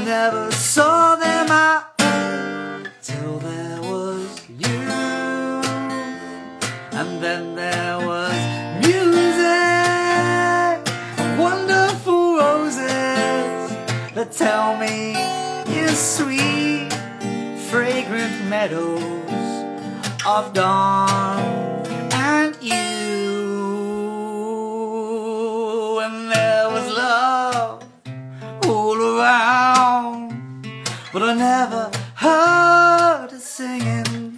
never saw them out till there was you. And then there was music, wonderful roses that tell me you're sweet, fragrant meadows of dawn and you. And there was love all around, but I never heard it singing.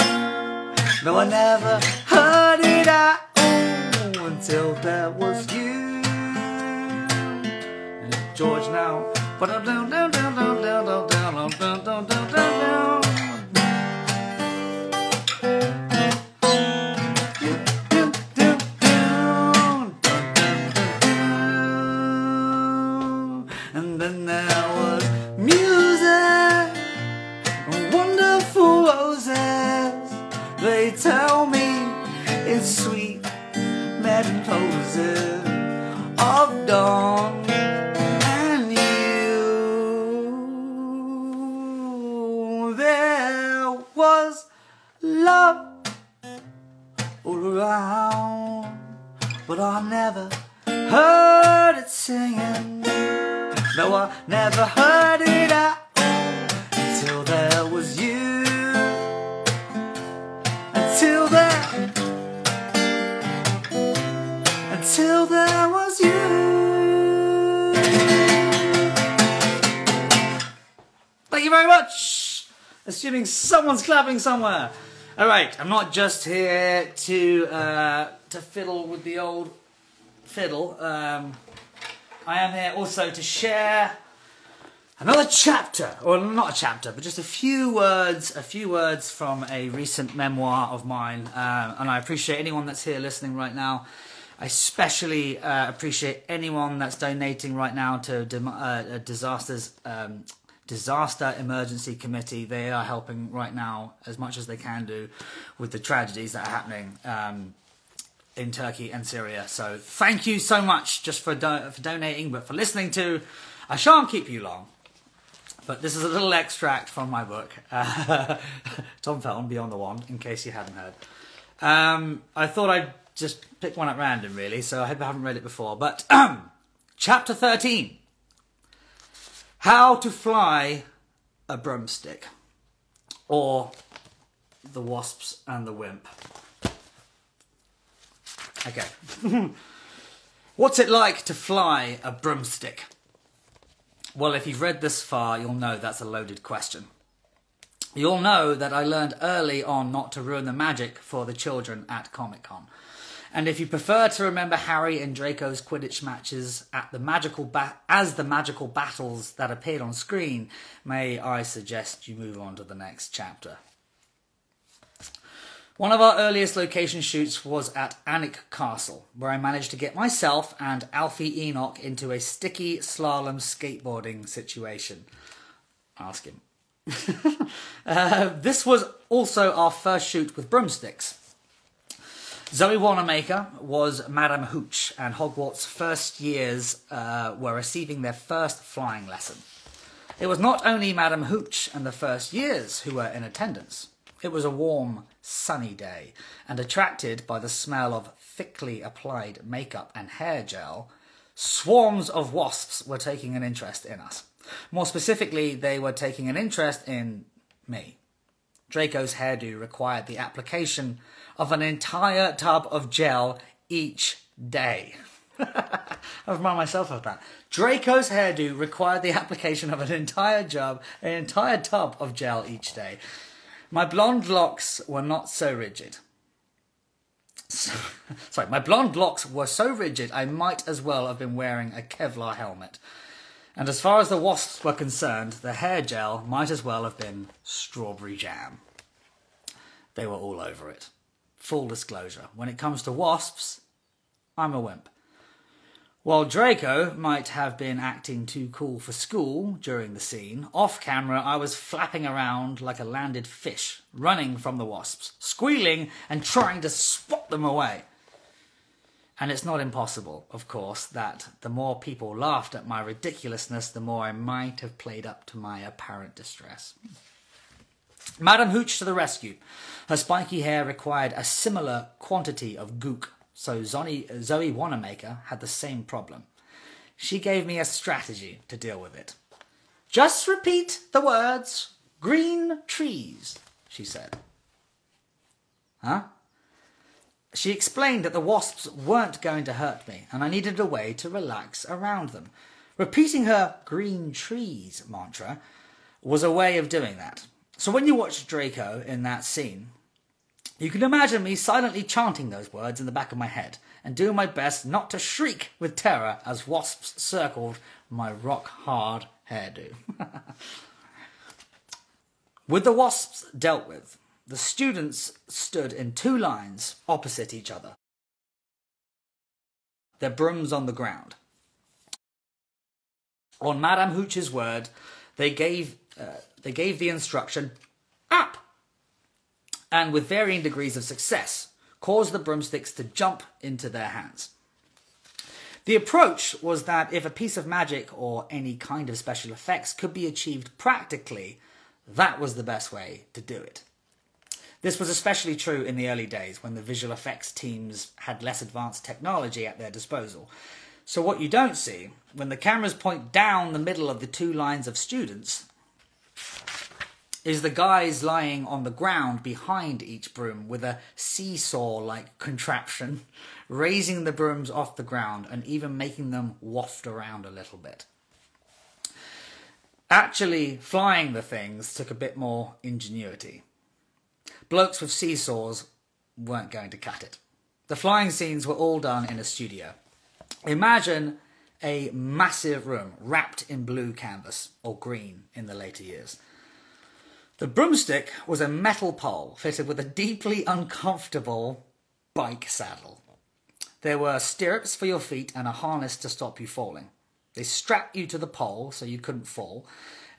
No, I never heard it at all until there was you. And it's George now. And then there was music, wonderful roses. They tell me it's sweet metamorphosis of dawn and you. There was love all around, but I never heard it singing. No, I never heard it at all until there was you. Until there was you. Thank you very much. Assuming someone's clapping somewhere. All right, I'm not just here to fiddle with the old fiddle. I am here also to share another chapter, or not a chapter, but just a few words from a recent memoir of mine. And I appreciate anyone that's here listening right now. I especially appreciate anyone that's donating right now to Disaster Emergency Committee. They are helping right now as much as they can do with the tragedies that are happening in Turkey and Syria. So thank you so much just for donating, but for listening to. I shan't keep you long, but this is a little extract from my book, Tom Felton, Beyond the Wand, in case you hadn't heard. I thought I'd just pick one at random, really, so I hope I haven't read it before. But Chapter 13, How to Fly a Broomstick, or The Wasps and the Wimp. Okay. What's it like to fly a broomstick? Well, if you've read this far, you'll know that's a loaded question. You'll know that I learned early on not to ruin the magic for the children at Comic-Con. And if you prefer to remember Harry and Draco's Quidditch matches as the magical battles that appeared on screen, may I suggest you move on to the next chapter. One of our earliest location shoots was at Alnwick Castle, where I managed to get myself and Alfie Enoch into a sticky slalom skateboarding situation. Ask him. This was also our first shoot with broomsticks. Zoe Wanamaker was Madame Hooch, and Hogwarts' first years were receiving their first flying lesson. It was not only Madame Hooch and the first years who were in attendance. It was a warm, sunny day, and attracted by the smell of thickly applied makeup and hair gel, swarms of wasps were taking an interest in us. More specifically, they were taking an interest in me. Draco's hairdo required the application of an entire tub of gel each day. I remind myself of that. Draco's hairdo required the application of an entire tub of gel each day. My blonde locks were not so rigid. Sorry, my blonde locks were so rigid I might as well have been wearing a Kevlar helmet. And as far as the wasps were concerned, the hair gel might as well have been strawberry jam. They were all over it. Full disclosure, when it comes to wasps, I'm a wimp. While Draco might have been acting too cool for school during the scene, off camera I was flapping around like a landed fish, running from the wasps, squealing and trying to swat them away. And it's not impossible, of course, that the more people laughed at my ridiculousness, the more I might have played up to my apparent distress. Madame Hooch to the rescue. Her spiky hair required a similar quantity of gook, so Zoe Wanamaker had the same problem. She gave me a strategy to deal with it. "Just repeat the words, green trees," she said. Huh? She explained that the wasps weren't going to hurt me, and I needed a way to relax around them. Repeating her green trees mantra was a way of doing that. So when you watch Draco in that scene, you can imagine me silently chanting those words in the back of my head and doing my best not to shriek with terror as wasps circled my rock-hard hairdo. With the wasps dealt with, the students stood in 2 lines opposite each other, their brooms on the ground. On Madame Hooch's word, they gave the instruction, "Up!" and with varying degrees of success, caused the broomsticks to jump into their hands. The approach was that if a piece of magic or any kind of special effects could be achieved practically, that was the best way to do it. This was especially true in the early days when the visual effects teams had less advanced technology at their disposal. So what you don't see, when the cameras point down the middle of the 2 lines of students, is the guys lying on the ground behind each broom with a seesaw-like contraption, raising the brooms off the ground and even making them waft around a little bit. Actually, flying the things took a bit more ingenuity. Blokes with seesaws weren't going to cut it. The flying scenes were all done in a studio. Imagine a massive room wrapped in blue canvas, or green in the later years. The broomstick was a metal pole fitted with a deeply uncomfortable bike saddle. There were stirrups for your feet and a harness to stop you falling. They strapped you to the pole so you couldn't fall,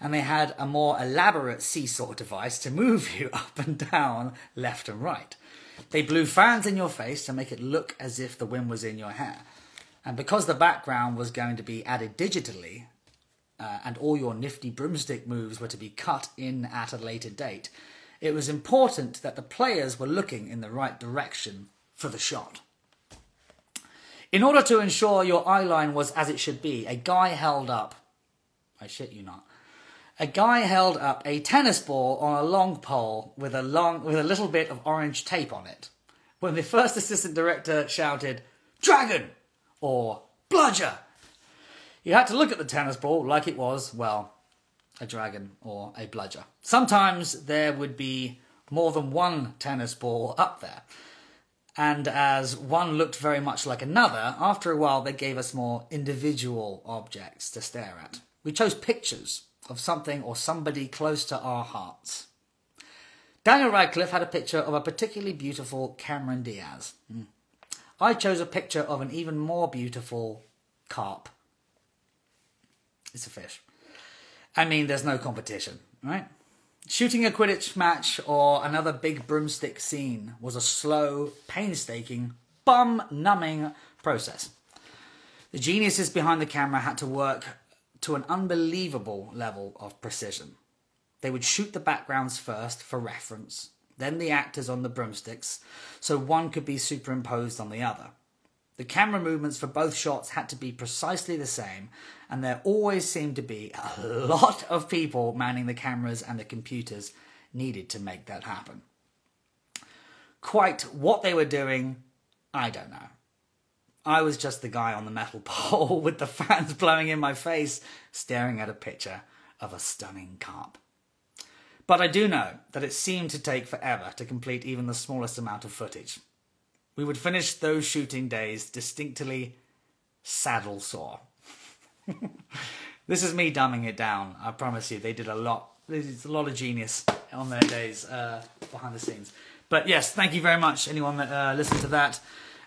and they had a more elaborate seesaw device to move you up and down, left and right. They blew fans in your face to make it look as if the wind was in your hair. And because the background was going to be added digitally, and all your nifty broomstick moves were to be cut in at a later date, it was important that the players were looking in the right direction for the shot. In order to ensure your eye line was as it should be, a guy held up, I shit you not, a guy held up a tennis ball on a long pole with a little bit of orange tape on it. When the first assistant director shouted, "Dragon!" or "Bludger!" you had to look at the tennis ball like it was, well, a dragon or a bludger. Sometimes there would be more than one tennis ball up there. And as one looked very much like another, after a while they gave us more individual objects to stare at. We chose pictures of something or somebody close to our hearts. Daniel Radcliffe had a picture of a particularly beautiful Cameron Diaz. I chose a picture of an even more beautiful carp. It's a fish. I mean, there's no competition, right? Shooting a Quidditch match or another big broomstick scene was a slow, painstaking, bum-numbing process. The geniuses behind the camera had to work to an unbelievable level of precision. They would shoot the backgrounds first for reference, then the actors on the broomsticks, so one could be superimposed on the other. The camera movements for both shots had to be precisely the same, and there always seemed to be a lot of people manning the cameras and the computers needed to make that happen. Quite what they were doing, I don't know. I was just the guy on the metal pole with the fans blowing in my face, staring at a picture of a stunning carp. But I do know that it seemed to take forever to complete even the smallest amount of footage. We would finish those shooting days distinctly saddle sore. This is me dumbing it down. I promise you, they did a lot. There's a lot of genius on their days behind the scenes. But yes, thank you very much, anyone that listened to that.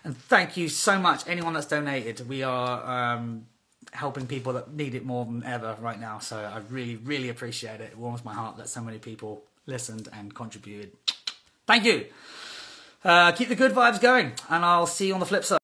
And thank you so much, anyone that's donated. We are helping people that need it more than ever right now. So I really, really appreciate it. It warms my heart that so many people listened and contributed. Thank you. Keep the good vibes going, and I'll see you on the flip side.